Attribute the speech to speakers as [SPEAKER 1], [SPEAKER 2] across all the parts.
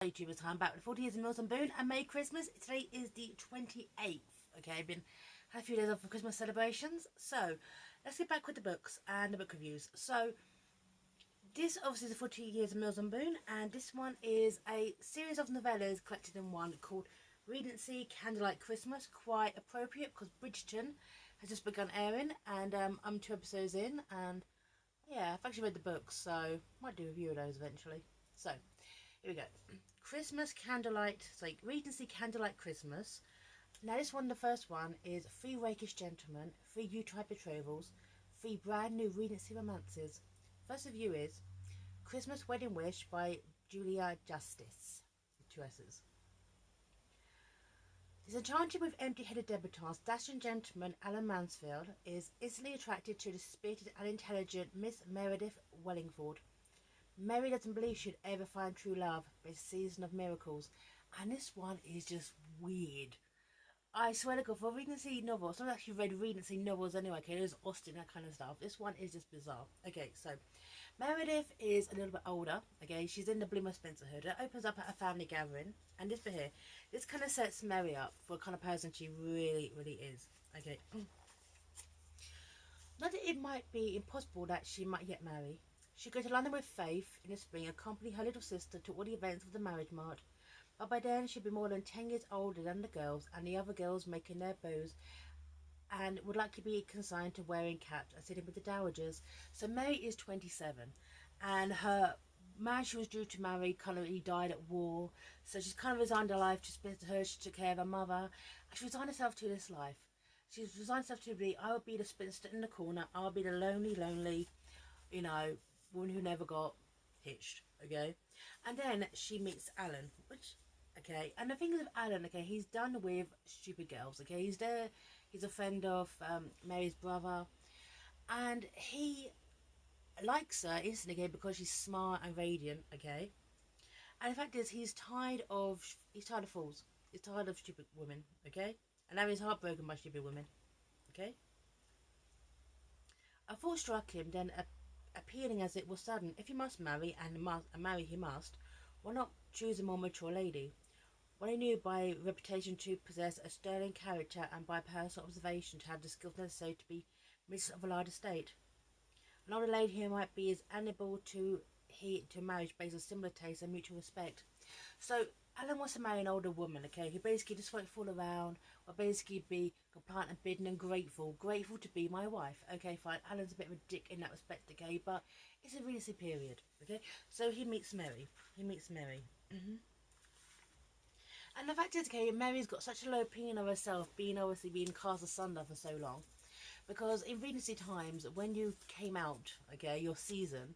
[SPEAKER 1] YouTubers time back with 40 years of Mills and Boon, and Merry Christmas. Today is the 28th. Okay, I've been had a few days off for Christmas celebrations. So let's get back with the books and the book reviews. So this obviously is the 40 years of Mills and Boon, and this one is a series of novellas collected in one called Regency, Candlelit Christmas. Quite appropriate because Bridgerton has just begun airing, and I'm 2 episodes in, and yeah, I've actually read the books, so might do a review of those eventually. So here we go. Christmas Candlelight, it's like Regency Candlelight Christmas. Now this one, the first one, is 3 rakish gentlemen, 3 U-type betrothals, 3 brand new Regency romances. First review is Christmas Wedding Wish by Julia Justiss, 2 S's. Disenchanted with empty-headed debutantes, dashing gentleman Alan Mansfield is instantly attracted to the spirited and intelligent Miss Meredith Wellingford. Mary doesn't believe she'd ever find true love, but it's a season of miracles. And this one is just weird. I swear to God, for a Regency novel, I've actually read Regency novels anyway, okay, there's Austen, that kind of stuff. This one is just bizarre. Okay, so Meredith is a little bit older, okay, she's in the Bloomer Spencer hood. It opens up at a family gathering, and this bit here, this kind of sets Mary up for the kind of person she really, really is. Okay. Not that it might be impossible that she might yet marry. She'd go to London with Faith in the spring, accompany her little sister to all the events of the marriage mart. But by then she'd be more than 10 years older than the girls, and the other girls making their bows, and would likely be consigned to wearing caps and sitting with the dowagers. So Mary is 27, and her man she was due to marry he died at war, so she's kind of resigned her life to spend her. She took care of her mother, and she resigned herself to this life. She's resigned herself to be, I will be the spinster in the corner, I'll be the lonely, woman who never got hitched, okay? And then she meets Alan, which, okay, and the thing is with Alan, okay, he's done with stupid girls, okay? He's a friend of Mary's brother, and he likes her instantly, okay, because she's smart and radiant, okay? And the fact is, he's tired of fools. He's tired of stupid women, okay? And now he's heartbroken by stupid women, okay? A thought struck him, then appealing as it was sudden. If he must marry, and marry he must, why not choose a more mature lady? One he knew by reputation to possess a sterling character, and by personal observation to have the skills necessary to be mistress of a large estate. An older lady who might be as amenable to marriage based on similar tastes and mutual respect. So Alan wants to marry an older woman, okay, who basically just won't fool around, or basically be compliant and bidden and grateful to be my wife. Okay, fine, Alan's a bit of a dick in that respect, okay, but it's a Regency period, okay. So he meets Mary. And the fact is, okay, Mary's got such a low opinion of herself, obviously being cast asunder for so long, because in Regency times, when you came out, okay, your season,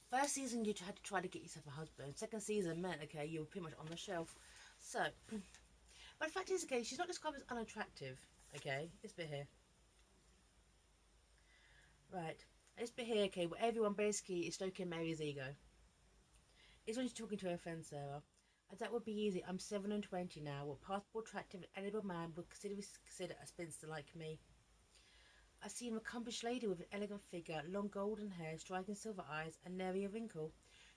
[SPEAKER 1] first season you had to try to get yourself a husband. Second season meant, okay, you were pretty much on the shelf. So, but the fact is, okay, she's not described as unattractive. Okay, this bit here. Right, this bit here, okay, where everyone basically is stoking Mary's ego. It's when she's talking to her friend Sarah. As that would be easy. I'm 27 now. What passable, attractive, and eligible man would consider a spinster like me? I see an accomplished lady with an elegant figure, long golden hair, striking silver eyes, and nary a wrinkle.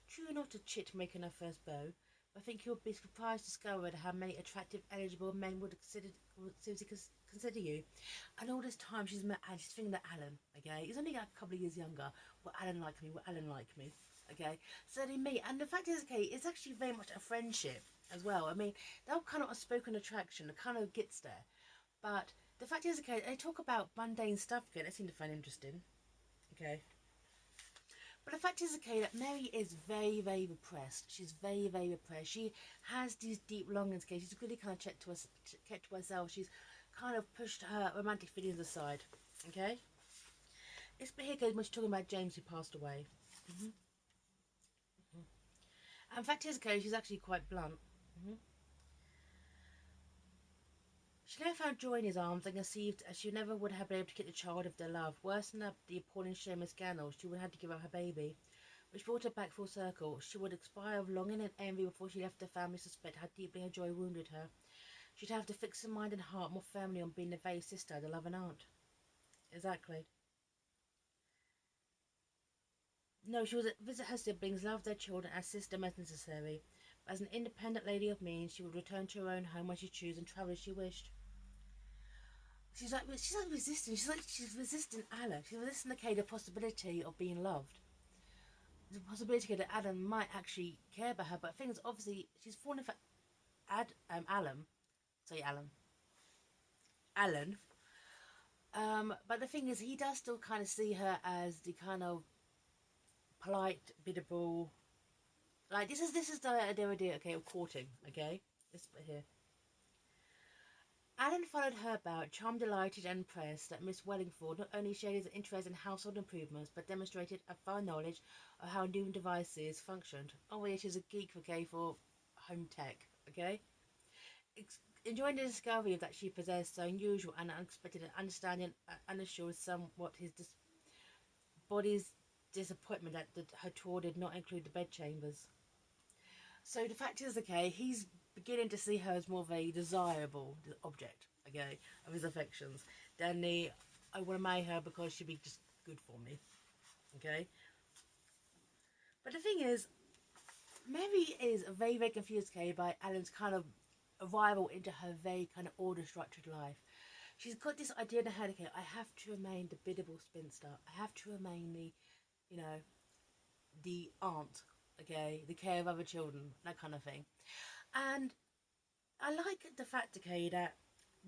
[SPEAKER 1] True, not a chit making her first beau, but I think you would be surprised to discover how many attractive, eligible men would consider you. And all this time she's met and she's thinking that Alan, okay, he's only a couple of years younger. Will Alan like me? Will Alan like me? Okay, so they meet, and the fact is, okay, it's actually very much a friendship as well. I mean, they're kind of unspoken attraction, it kind of gets there, but the fact is, okay, they talk about mundane stuff again. I seem to find interesting. Okay. But the fact is, okay, that Mary is very, very repressed. She's very, very repressed. She has these deep longings, okay. She's really kind of kept to herself. She's kind of pushed her romantic feelings aside. Okay. It's here goes when she's talking about James who passed away. And the fact is, okay, she's actually quite blunt. She never found joy in his arms and conceived as she never would have been able to get the child of their love. Worse than the appalling shame and scandal, she would have had to give up her baby, which brought her back full circle. She would expire of longing and envy before she left her family to suspect how deeply her joy wounded her. She'd have to fix her mind and heart more firmly on being the very sister, the loving aunt. Exactly. No, she would visit her siblings, love their children, and assist them as necessary. As an independent lady of means, she would return to her own home when she chose and travel as she wished. She's like resisting. She's resisting Alan. She's resisting the possibility of being loved. The possibility that Alan might actually care about her, but things obviously she's falling for Alan. Sorry, Alan. But the thing is, he does still kind of see her as the kind of polite, biddable. Like this is the idea, okay, of courting, okay. This bit here. Alan followed her about, charmed, delighted, and impressed that Miss Wellingford not only shared his interest in household improvements, but demonstrated a fine knowledge of how new devices functioned. Oh, yeah, she's a geek, okay, for home tech, okay? Enjoying the discovery of that she possessed so unusual and unexpected an understanding and assured somewhat his body's disappointment that her tour did not include the bedchambers. So the fact is, okay, he's beginning to see her as more of a desirable object, okay, of his affections than the I want to marry her because she'd be just good for me, okay. But the thing is, Mary is very, very confused, okay, by Alan's kind of arrival into her very kind of order structured life. She's got this idea in her head, okay, I have to remain the biddable spinster. I have to remain the, you know, the aunt, okay, the care of other children, that kind of thing. And I like the fact, okay, that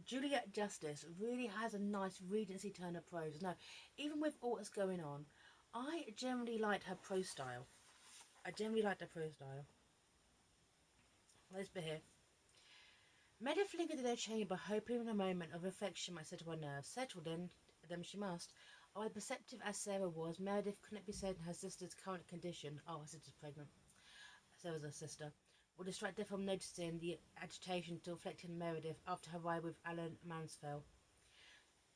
[SPEAKER 1] Juliet Justice really has a nice Regency turn of prose. No, even with all that's going on, I generally liked her prose style. I generally liked her prose style. Let's be here. Meredith lingered in her chamber, hoping in a moment of reflection might settle her nerves. Settled in, them she must. Although perceptive as Sarah was, Meredith couldn't be certain her sister's current condition. Oh, her sister's pregnant. Sarah's her sister. Would distract her from noticing the agitation still reflecting Meredith after her ride with Alan Mansfeld.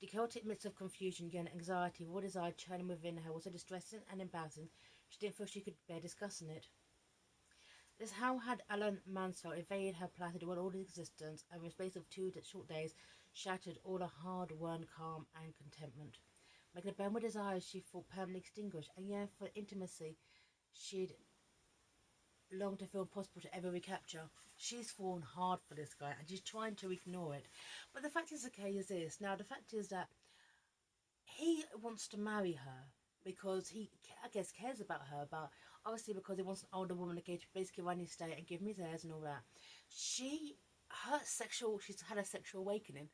[SPEAKER 1] The chaotic mix of confusion, yet anxiety, raw desire churning within her was so distressing and embarrassing, she didn't feel she could bear discussing it. This how had Alan Mansfeld invaded her placid, well-ordered existence, and in the space of 2 short days, shattered all her hard-won calm and contentment, making her burn with desires she thought permanently extinguished, and yearned for intimacy she'd longed to feel impossible to ever recapture. She's fallen hard for this guy, and she's trying to ignore it. But the fact is, okay, is this. Now, the fact is that he wants to marry her because he, I guess, cares about her, but obviously because he wants an older woman to basically run his estate and give him his heirs and all that. She's had a sexual awakening.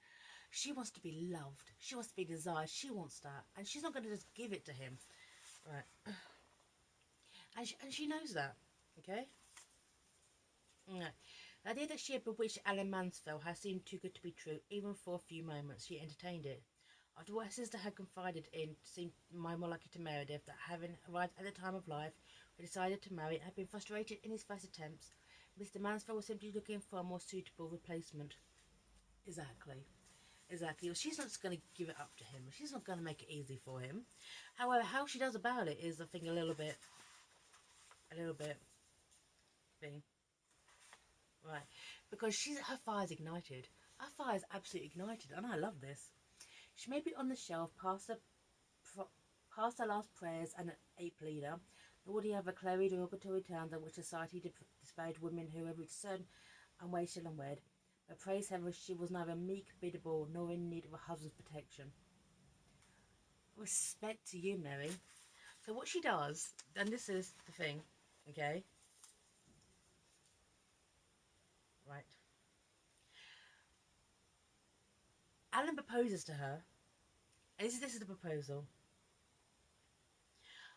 [SPEAKER 1] She wants to be loved. She wants to be desired. She wants that, and she's not going to just give it to him, right? And she knows that, okay. No. The idea that she had bewitched Alan Mansfeld had seemed too good to be true. Even for a few moments, she entertained it. After what her sister had confided in, seemed more likely to Meredith that having arrived at the time of life, he decided to marry and had been frustrated in his first attempts, Mr. Mansfeld was simply looking for a more suitable replacement. Exactly. Exactly. Well, she's not just going to give it up to him. She's not going to make it easy for him. However, how she does about it is, I think, a little bit thing. Right. Because her fire's ignited. Her fire's absolutely ignited, and I love this. She may be on the shelf past her last prayers and an ape leader, nor do you have a clary derogatory terms on which society disparaged women who have returned and wasted and wed. But praise heaven she was neither meek, biddable, nor in need of a husband's protection. Respect to you, Mary. So what she does, and this is the thing, okay? Right. Alan proposes to her, and this is the proposal.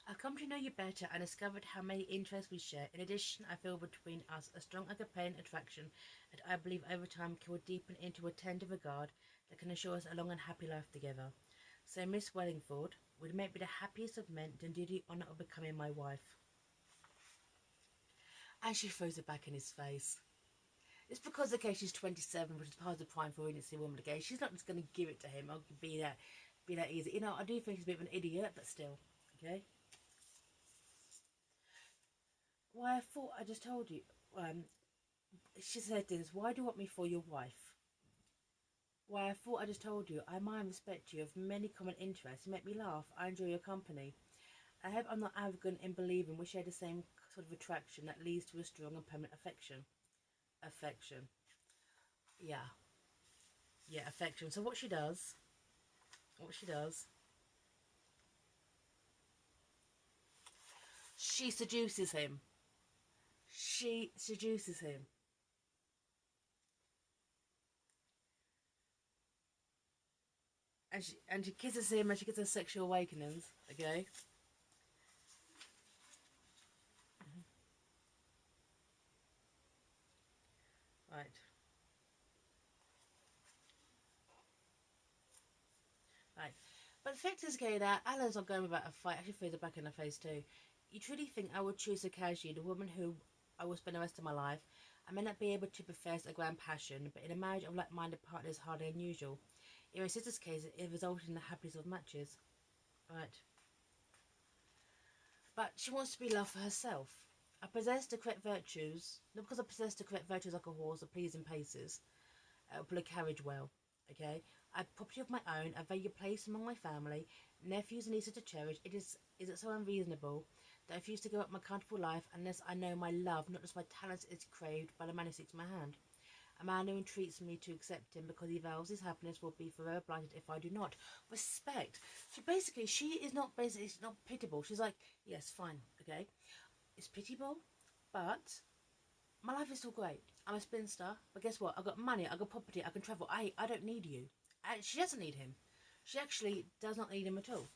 [SPEAKER 1] I've come to know you better and discovered how many interests we share. In addition, I feel between us a strong and compelling attraction that I believe over time will deepen into a tender regard that can ensure us a long and happy life together. So, Miss Wellingford, would make me the happiest of men and do the honour of becoming my wife. And she throws it back in his face. It's because, okay, she's 27, which is part of the prime for Regency woman, okay? She's not just going to give it to him. I'll be that easy. You know, I do think he's a bit of an idiot, but still, okay? Why, I thought I just told you. She said this, why do you want me for your wife? Why, I thought I just told you. I admire and respect you. Have many common interests. You make me laugh. I enjoy your company. I hope I'm not arrogant in believing we share the same sort of attraction that leads to a strong and permanent affection. Affection. Yeah. Yeah, affection. So what she does, she seduces him. She seduces him. And she kisses him and she gets her sexual awakenings, okay? Right. Right. But the fact is, okay, that Alan's not going about a fight. Actually, throws it back in her face too. You truly think I would choose a casually, the woman who I will spend the rest of my life? I may not be able to profess a grand passion, but in a marriage of like-minded partners, hardly unusual. In her sister's case, it resulted in the happiest of matches. Right. But she wants to be loved for herself. I possess the correct virtues, not because I possess the correct virtues like a horse or pleasing paces, pull a carriage well. Okay, I have property of my own. I value place among my family, nephews and nieces to cherish. Is it so unreasonable that I refuse to give up my comfortable life unless I know my love, not just my talents, is craved by the man who seeks my hand? A man who entreats me to accept him because he vows his happiness will be forever blighted if I do not. Respect. So basically, she's not pitiable. She's like, yes, fine, okay, it's pitiable, but my life is still great. I'm a spinster, but guess what? I've got money, I've got property, I can travel. I don't need you. And she doesn't need him. She actually does not need him at all.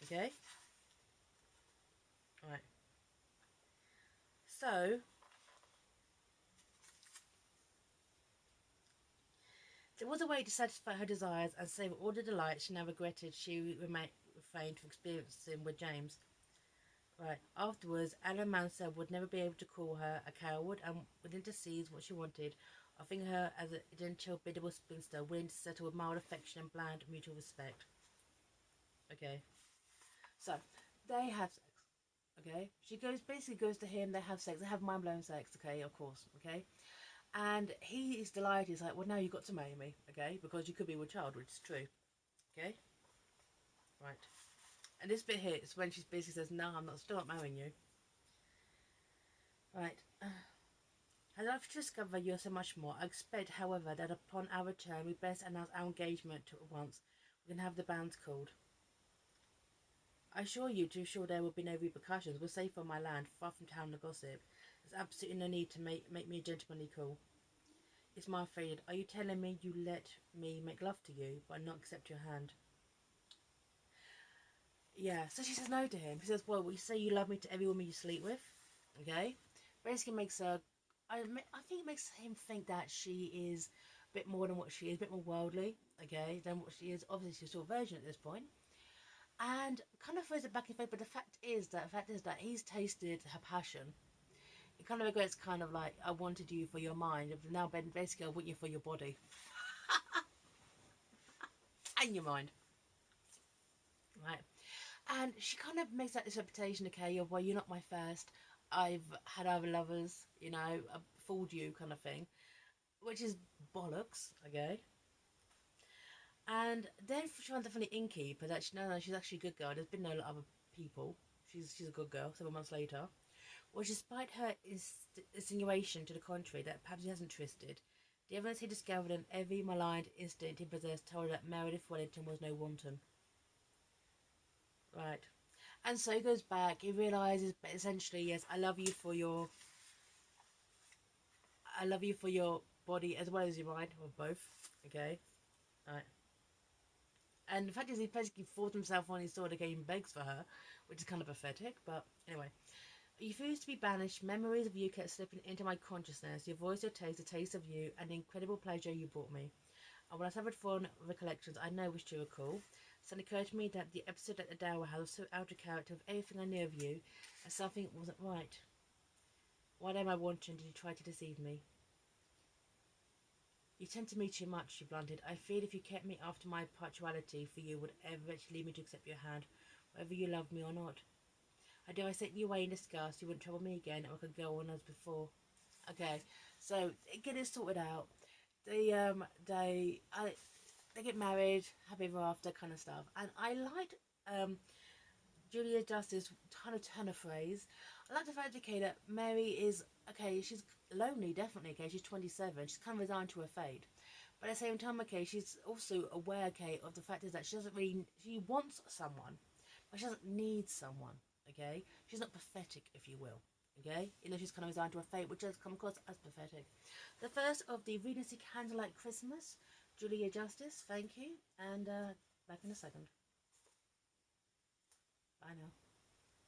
[SPEAKER 1] Okay? Alright. So, there was a way to satisfy her desires and save all the delights she now regretted she refrained from experiencing with James. Right. Afterwards, Anna Mansell would never be able to call her a coward and would intercede what she wanted, offering her as a gentle, biddable spinster, willing to settle with mild affection and bland mutual respect. Okay. So, they have sex. Okay. She goes to him, they have sex, they have mind blowing sex, okay, of course, okay. And he is delighted, he's like, well, now you've got to marry me, okay, because you could be with child, which is true. Okay? Right. And this bit here is when she basically says, no, I'm not still not marrying you. Right. I'd love to discover you so much more. I expect, however, that upon our return we best announce our engagement at once. We can have the banns called. I assure you, to ensure there will be no repercussions, we're safe on my land, far from town and gossip. There's absolutely no need to make me a gentlemanly call. It's my fate. Are you telling me you let me make love to you, but not accept your hand? Yeah, so she says no to him. She says, well, you say you love me to every woman you sleep with, okay? Basically makes her, I think it makes him think that she is a bit more than what she is, a bit more worldly, okay, than what she is. Obviously, she's still a virgin at this point. And kind of throws it back in face, but the fact is that he's tasted her passion. He kind of regrets, kind of like, I wanted you for your mind, but now basically I want you for your body and your mind, right? And she kind of makes that this reputation, okay, of, well, you're not my first. I've had other lovers, I fooled you, kind of thing, which is bollocks, okay. And then she finds it funny innkeeper that no, she's actually a good girl. There's been no other people. She's a good girl. 7 months later, well, despite her insinuation to the contrary that perhaps he hasn't twisted, the evidence he discovered and every maligned instinct he possessed told her that Meredith Wellington was no wanton. Right. And so he goes back, he realises, but essentially, yes, I love you for your body as well as your mind, or both, okay? Right. And the fact is, he basically forced himself on his sword again, begs for her, which is kind of pathetic, but anyway. You refused to be banished, memories of you kept slipping into my consciousness, your voice, your taste, the taste of you, and the incredible pleasure you brought me. And when I suffered fond recollections, I know wish to recall, suddenly occurred to me that the episode at the Dower House was so out of character with everything I knew of you, and something wasn't right. Why am I wanting? Did you try to deceive me? You tempted me too much, she blunted. I feared if you kept me after my partiality for you would ever actually lead me to accept your hand, whether you loved me or not. I dare I sent you away in disgust, you wouldn't trouble me again, and I could go on as before. Okay, so get it sorted out. They get married, happy ever after, kind of stuff. And I liked Julia Justice kind of turn of phrase. I like the fact, okay, that Mary is, okay, she's lonely, definitely, okay, she's 27, she's kind of resigned to her fate. But at the same time, okay, she's also aware, okay, of the fact is that she doesn't really, she wants someone, but she doesn't need someone, okay? She's not pathetic, if you will, okay? You know, she's kind of resigned to her fate, which does come across as pathetic. The first of the Regency Candlelit Christmas, Julia Justice, thank you, and back in a second. Bye now.